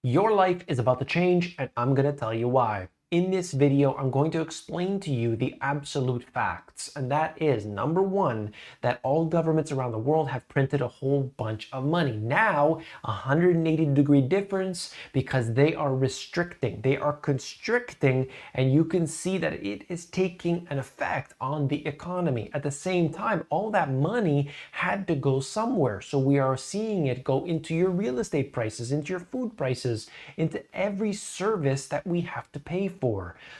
Your life is about to change, and I'm going to tell you why. In this video, I'm going to explain to you the absolute facts, and that is, number one, that all governments around the world have printed a whole bunch of money. Now, 180-degree difference because they are restricting, they are constricting, and you can see that it is taking an effect on the economy. At the same time, all that money had to go somewhere, so we are seeing it go into your real estate prices, into your food prices, into every service that we have to pay for.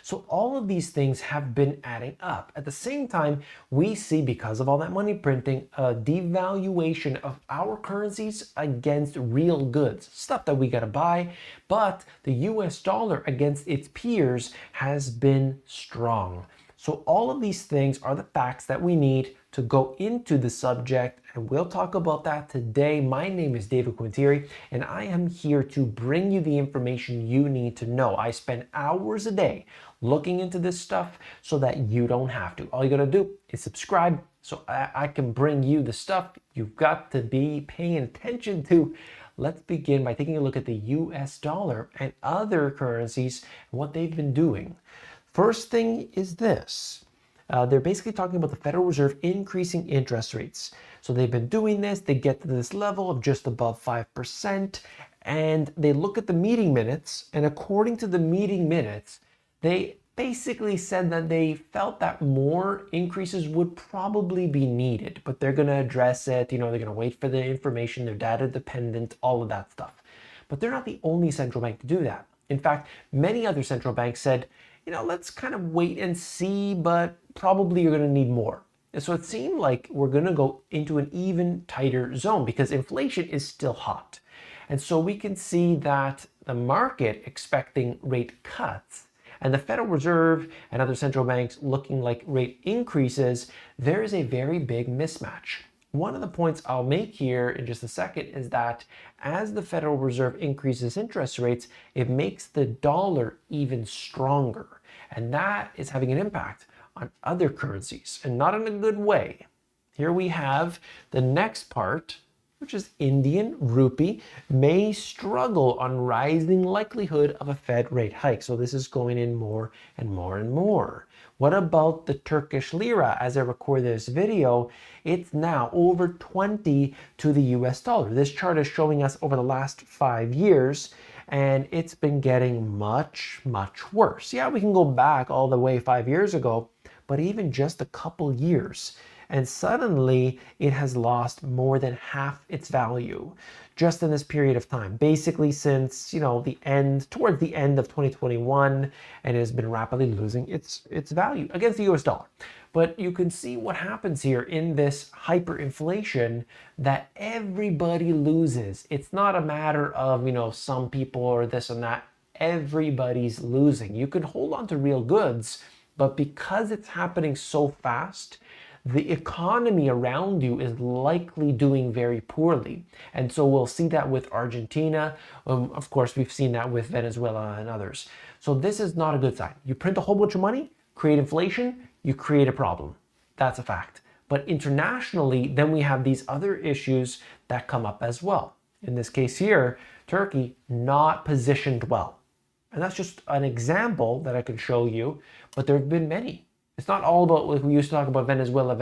So all of these things have been adding up. At the same time, we see, because of all that money printing, a devaluation of our currencies against real goods, stuff that we gotta buy. But the US dollar against its peers has been strong. So all of these things are the facts that we need to go into the subject, and we'll talk about that today. My name is David Quintieri, and I am here to bring you the information you need to know. I spend hours a day looking into this stuff so that you don't have to. All you gotta do is subscribe so I can bring you the stuff you've got to be paying attention to. Let's begin by taking a look at the US dollar and other currencies and what they've been doing. First thing is this. They're basically talking about the Federal Reserve increasing interest rates. So they've been doing this, they get to this level of just above 5%, and they look at the meeting minutes, and according to the meeting minutes, they basically said that they felt that more increases would probably be needed, but they're going to address it, they're going to wait for the information, they're data dependent, all of that stuff. But they're not the only central bank to do that. In fact, many other central banks said, let's kind of wait and see, but probably you're going to need more. And so it seemed like we're going to go into an even tighter zone because inflation is still hot. And so we can see that the market expecting rate cuts and the Federal Reserve and other central banks looking like rate increases, there is a very big mismatch. One of the points I'll make here in just a second is that as the Federal Reserve increases interest rates, it makes the dollar even stronger. And that is having an impact on other currencies, and not in a good way. Here we have the next part, which is Indian Rupee may struggle on rising likelihood of a Fed rate hike. So this is going in more and more and more. What about the Turkish lira? As I record this video, it's now over 20 to the US dollar. This chart is showing us over the last 5 years, and it's been getting much, much worse. Yeah, we can go back all the way 5 years ago, but even just a couple years, and suddenly it has lost more than half its value just in this period of time, basically since towards the end of 2021, and it has been rapidly losing its value against the US dollar. But you can see what happens here in this hyperinflation, that everybody loses. It's not a matter of some people or this and that. Everybody's losing. You can hold on to real goods, but because it's happening so fast, the economy around you is likely doing very poorly. And so we'll see that with Argentina. Of course, we've seen that with Venezuela and others. So this is not a good sign. You print a whole bunch of money, create inflation, you create a problem. That's a fact. But internationally, then we have these other issues that come up as well. In this case here, Turkey not positioned well. And that's just an example that I can show you, but there have been many. It's not all about, like we used to talk about Venezuela.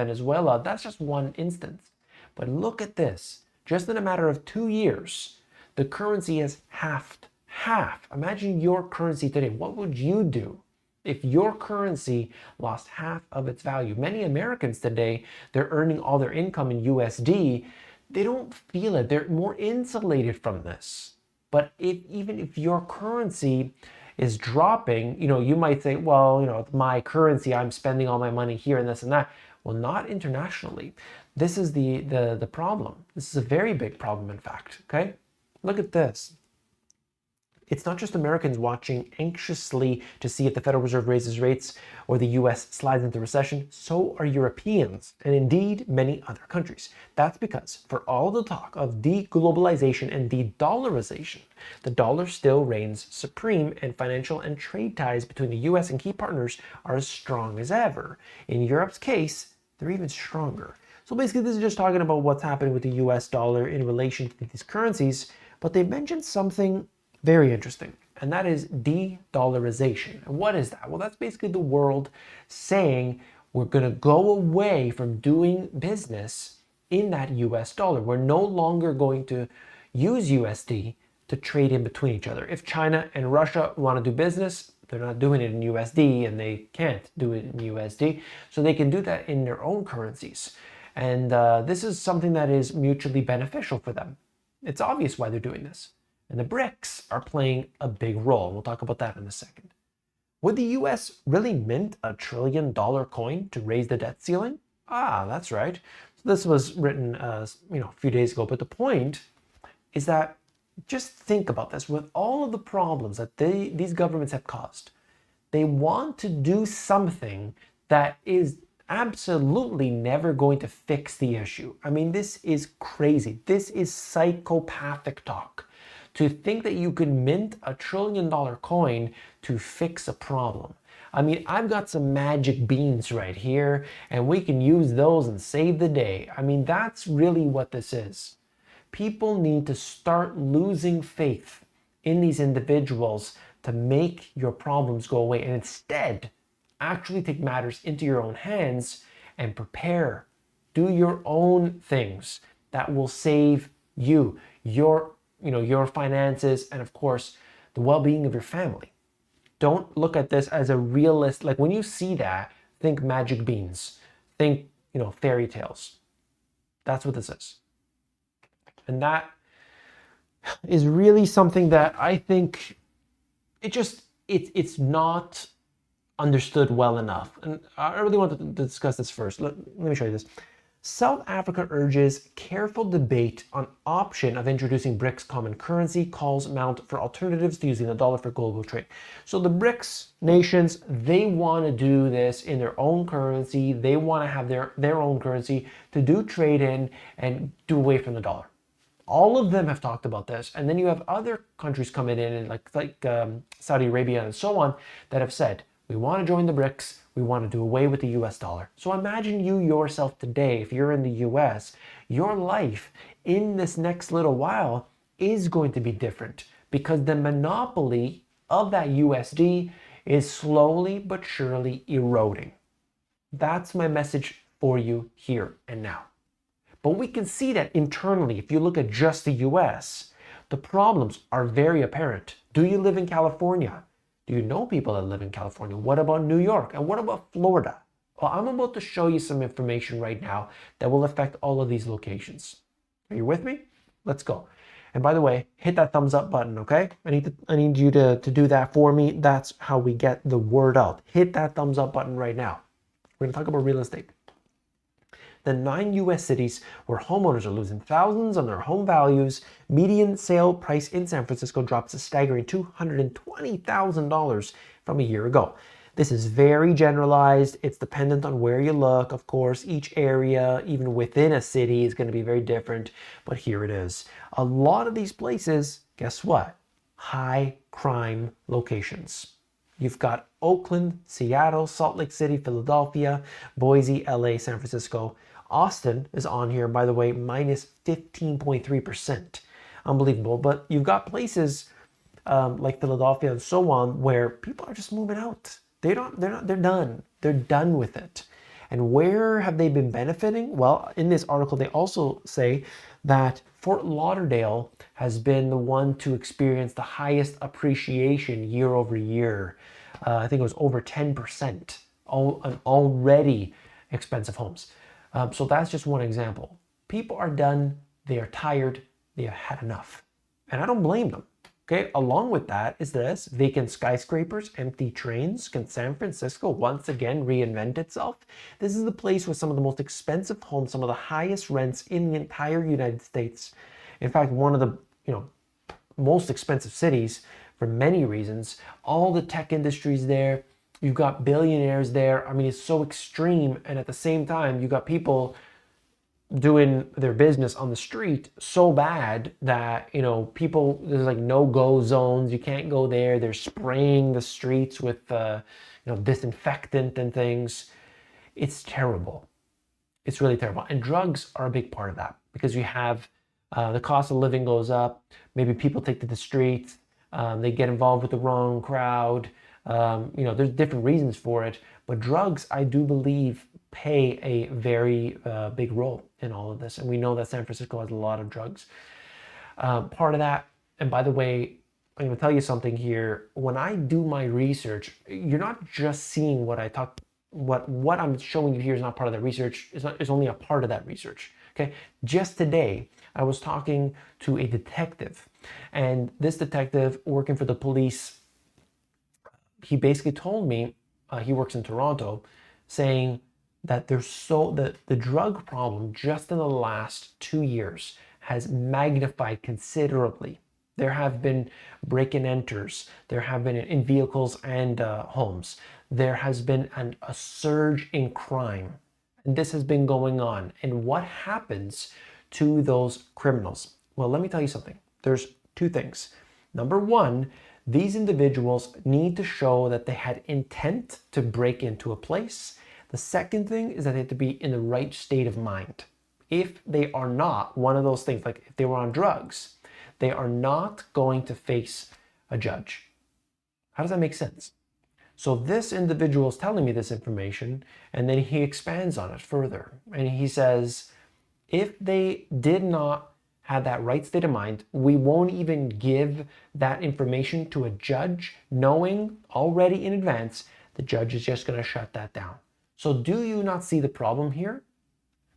That's just one instance. But look at this. Just in a matter of 2 years, the currency has halved. Half. Imagine your currency today. What would you do if your currency lost half of its value? Many Americans today, they're earning all their income in USD. They don't feel it. They're more insulated from this. But even if your currency is dropping, you might say, well, it's my currency, I'm spending all my money here and this and that. Well, not internationally. This is the problem. This is a very big problem, in fact, okay? Look at this. It's not just Americans watching anxiously to see if the Federal Reserve raises rates or the US slides into recession. So are Europeans, and indeed many other countries. That's because for all the talk of deglobalization and de-dollarization, the dollar still reigns supreme, and financial and trade ties between the US and key partners are as strong as ever. In Europe's case, they're even stronger. So basically, this is just talking about what's happening with the US dollar in relation to these currencies, but they mentioned something Very interesting. And that is de-dollarization. And what is that? Well, that's basically the world saying we're going to go away from doing business in that US dollar. We're no longer going to use USD to trade in between each other. If China and Russia want to do business, they're not doing it in USD and they can't do it in USD. So they can do that in their own currencies. And this is something that is mutually beneficial for them. It's obvious why they're doing this. And the BRICS are playing a big role. We'll talk about that in a second. Would the US really mint a $1 trillion coin to raise the debt ceiling? Ah, that's right. So this was written a few days ago, but the point is that just think about this. With all of the problems that these governments have caused, they want to do something that is absolutely never going to fix the issue. I mean, this is crazy. This is psychopathic talk. To think that you could mint a $1 trillion coin to fix a problem. I mean, I've got some magic beans right here, and we can use those and save the day. I mean, that's really what this is. People need to start losing faith in these individuals to make your problems go away, and instead actually take matters into your own hands and prepare. Do your own things that will save you, your finances, and of course, the well-being of your family. Don't look at this as a realist, like when you see that, think magic beans, think, fairy tales. That's what this is. And that is really something that I think it's not understood well enough. And I really want to discuss this first. Let me show you this. South Africa urges careful debate on option of introducing BRICS common currency, calls Mount for alternatives to using the dollar for global trade. So the BRICS nations, they want to do this in their own currency. They want to have their own currency to do trade in and do away from the dollar. All of them have talked about this. And then you have other countries coming in, and like Saudi Arabia and so on, that have said, we want to join the BRICS. We want to do away with the US dollar. So imagine you yourself today, if you're in the US, your life in this next little while is going to be different because the monopoly of that USD is slowly but surely eroding. That's my message for you here and now. But we can see that internally, if you look at just the US, the problems are very apparent. Do you live in California? Do you know people that live in California? What about New York? And what about Florida? Well, I'm about to show you some information right now that will affect all of these locations. Are you with me? Let's go. And by the way, hit that thumbs up button, okay? I need you to do that for me. That's how we get the word out. Hit that thumbs up button right now. We're gonna talk about real estate. The 9 US cities where homeowners are losing thousands on their home values, median sale price in San Francisco drops a staggering $220,000 from a year ago. This is very generalized. It's dependent on where you look. Of course, each area, even within a city, is going to be very different. But here it is. A lot of these places, guess what? High crime locations. You've got Oakland, Seattle, Salt Lake City, Philadelphia, Boise, LA, San Francisco. Austin is on here, by the way, minus 15.3%. Unbelievable. But you've got places like Philadelphia and so on where people are just moving out. They're done. They're done with it. And where have they been benefiting? Well, in this article, they also say that Fort Lauderdale has been the one to experience the highest appreciation year over year. I think it was over 10% on already expensive homes. So that's just one example. People are done. They are tired. They have had enough. And I don't blame them. Okay, along with that is this: vacant skyscrapers, empty trains. Can San Francisco once again reinvent itself? This is the place with some of the most expensive homes, some of the highest rents in the entire United States. In fact, one of the most expensive cities for many reasons. All the tech industries there. You've got billionaires there. I mean, it's so extreme, and at the same time, you've got people doing their business on the street so bad that people, there's like no-go zones. You can't go there. They're spraying the streets with disinfectant and things. It's terrible. It's really terrible. And drugs are a big part of that because you have the cost of living goes up. Maybe people take to the streets. They get involved with the wrong crowd. There's different reasons for it, but drugs, I do believe, play a very big role in all of this. And we know that San Francisco has a lot of drugs. Part of that, and by the way, I'm going to tell you something here. When I do my research, you're not just seeing what I talk, what I'm showing you here is not part of that research. It's only a part of that research. Okay. Just today, I was talking to a detective, and this detective working for the police, he basically told me, he works in Toronto, saying that the drug problem just in the last 2 years has magnified considerably. There have been break-in enters. There have been in vehicles and homes. There has been a surge in crime. And this has been going on. And what happens to those criminals? Well, let me tell you something. There's two things. Number one, these individuals need to show that they had intent to break into a place. The second thing is that they have to be in the right state of mind. If they are not one of those things, like if they were on drugs, they are not going to face a judge. How does that make sense? So this individual is telling me this information, and then he expands on it further. And he says, if they did not have that right state of mind, we won't even give that information to a judge, knowing already in advance the judge is just going to shut that down. So do you not see the problem here?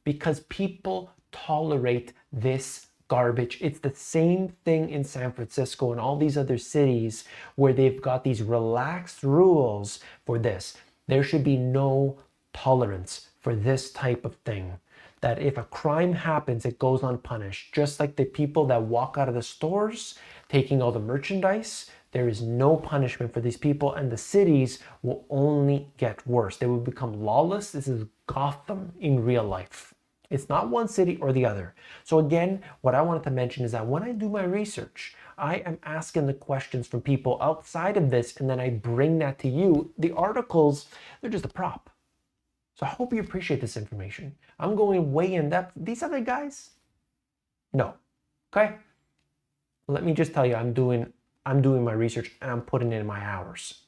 Because people tolerate this garbage. It's the same thing in San Francisco and all these other cities where they've got these relaxed rules for this. There should be no tolerance for this type of thing. That if a crime happens, it goes unpunished. Just like the people that walk out of the stores taking all the merchandise, there is no punishment for these people, and the cities will only get worse. They will become lawless. This is Gotham in real life. It's not one city or the other. So again, what I wanted to mention is that when I do my research, I am asking the questions from people outside of this, and then I bring that to you. The articles, they're just a prop. So I hope you appreciate this information. I'm going way in depth. These other guys, no. Okay? Let me just tell you, I'm doing my research and I'm putting in my hours.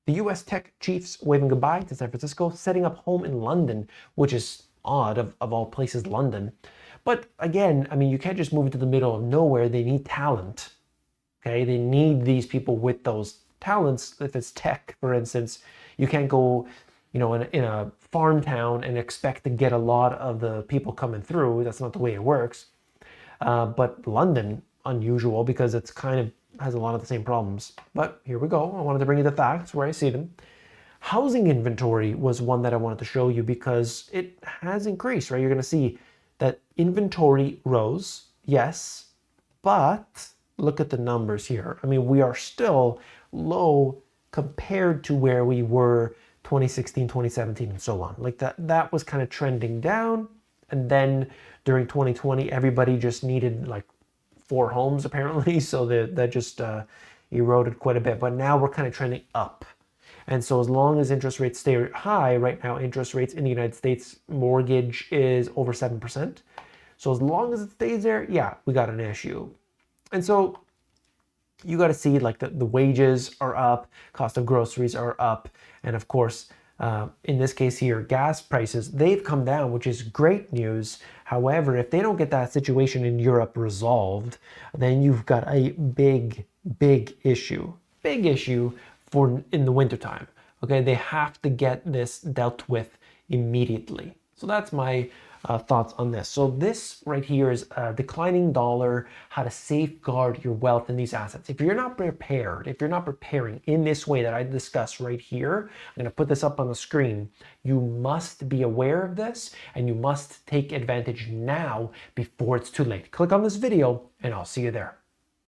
The US tech chiefs waving goodbye to San Francisco, setting up home in London, which is odd of all places, London. But again, I mean, you can't just move into the middle of nowhere. They need talent. Okay? They need these people with those talents. If it's tech, for instance, you can't go, in a farm town and expect to get a lot of the people coming through. That's not the way it works. But London, unusual because it's kind of has a lot of the same problems. But here we go. I wanted to bring you the facts where I see them. Housing inventory was one that I wanted to show you because it has increased, right? You're going to see that inventory rose, yes, but look at the numbers here. I mean, we are still low compared to where we were 2016, 2017, and so on. Like that was kind of trending down. And then during 2020, everybody just needed like 4 homes apparently. So that just eroded quite a bit. But now we're kind of trending up. And so as long as interest rates stay high, right now interest rates in the United States, mortgage is over 7%. So as long as it stays there, yeah, we got an issue. And so you got to see like the wages are up, cost of groceries are up. And of course, in this case here, gas prices, they've come down, which is great news. However, if they don't get that situation in Europe resolved, then you've got a big issue for in the wintertime. Okay, they have to get this dealt with immediately. So that's my thoughts on this. So this right here is a declining dollar, how to safeguard your wealth in these assets. If you're not prepared, if you're not preparing in this way that I discussed right here, I'm going to put this up on the screen. You must be aware of this and you must take advantage now before it's too late. Click on this video and I'll see you there.